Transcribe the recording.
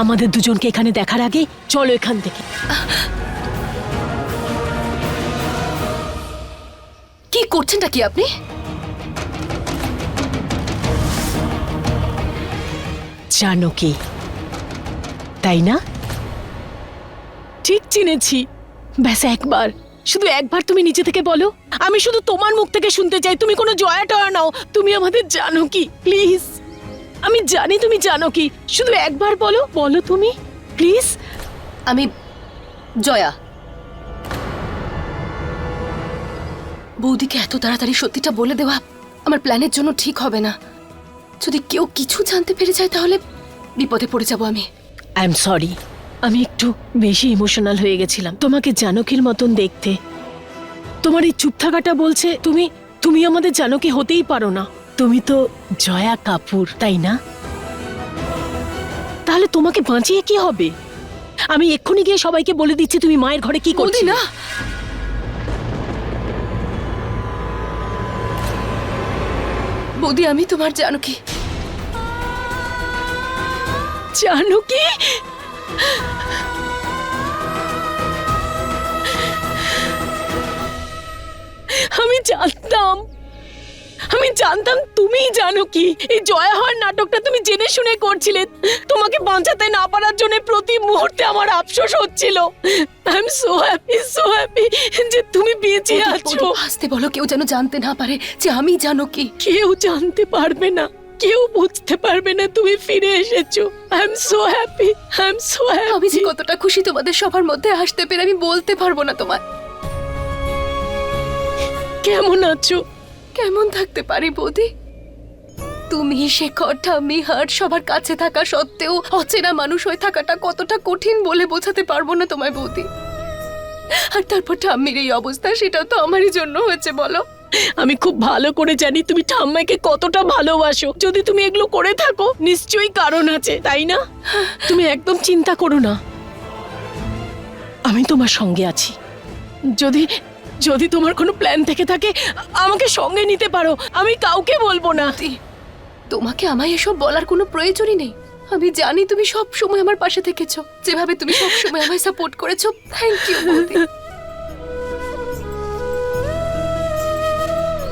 আমাদের দুজনকে এখানে দেখার আগে চলো এখান থেকে। কি করছেনটা কি আপনি? জানকী, তাই না? ঠিক চিনেছি। ব্যাস একবার, শুধু একবার তুমি নিজে থেকে বলো। আমি শুধু তোমার মুখ থেকে শুনতে চাই। তুমি কোনো জয়া টয়া নাও, তুমি আমাদের জানকী, প্লিজ। আমি জানি তুমি জানকী, শুধু একবার বলো, বলো তুমি প্লিজ। আমি জয়া। বৌদিকে এত তাড়াতাড়ি সত্যিটা বলে দেওয়া আমার প্ল্যানের জন্য ঠিক হবে না। যদি কেউ কিছু জানতে পেরে যায় তাহলে বিপদে পড়ে যাব আমি। আই এম সরি, আমি একটু বেশি ইমোশনাল হয়ে গেছিলাম। তোমাকে জানকীর মতন দেখতে। তোমার এই চুপ থাকাটা বলছে তুমি তুমি আমাদের জানকী হতেই পারো না। তুমি তো জয়া কাপুর, তাই না? তাহলে তোমাকে বাঁচিয়ে কি হবে? আমি এক্ষুনি গিয়ে সবাইকে বলে দিচ্ছি তুমি মায়ের ঘরে কি বৌদি করছিলে। না, বৌদি আমি তোমার জানকী। জানকী, আমি জানতাম তুমিই জানকী। এই জয়া হওয়ার নাটকটা তুমি জেনে শুনে করছিলে। তোমাকে বাঁচাতে না পারার জন্য প্রতি মুহূর্তে আমার আফসোস হচ্ছিল। আই এম সো হ্যাপি যে তুমি বেঁচে আছো। হাসতে বলো, কেউ যেন জানতে না পারে যে আমি জানকী। কেউ জানতে পারবে না, কেউ বুঝতে পারবে না তুমি ফিরে এসেছো। I am so happy. আমি যে কতটা খুশি তোমাদের সবার মধ্যে আসতে পেরে আমি বলতে পারবো না তোমার। কেমন আছো? কেমন থাকতে পারি বৌদি? তুমি শেখর, ঠাম্মি, হার্ট সবার কাছে থাকা সত্ত্বেও অচেনা মানুষ হয়ে থাকাটা কতটা কঠিন বলে বোঝাতে পারবো না তোমায় বৌদি। আর তারপর ঠাম্মির এই অবস্থা, সেটাও তো আমারই জন্য হয়েছে বলো। আমি খুব ভালো করে জানি তুমি ঠাম্মাকে কতটা ভালোবাসো। যদি তুমি এগুলো করে থাকো নিশ্চয়ই কারণ আছে, তাই না? তুমি একদম চিন্তা করো না, আমি তোমার সঙ্গে আছি। যদি যদি তোমার কোনো প্ল্যান থেকে থাকে আমাকে সঙ্গে নিতে পারো, আমি কাউকে বলবো না। তোমাকে আমায় এসব বলার কোনো প্রয়োজনই নেই। আমি জানি তুমি সব সময় আমার পাশে থেকেছো, যেভাবে তুমি সব সময় আমায় সাপোর্ট করেছো। থ্যাংক ইউ বৌদি।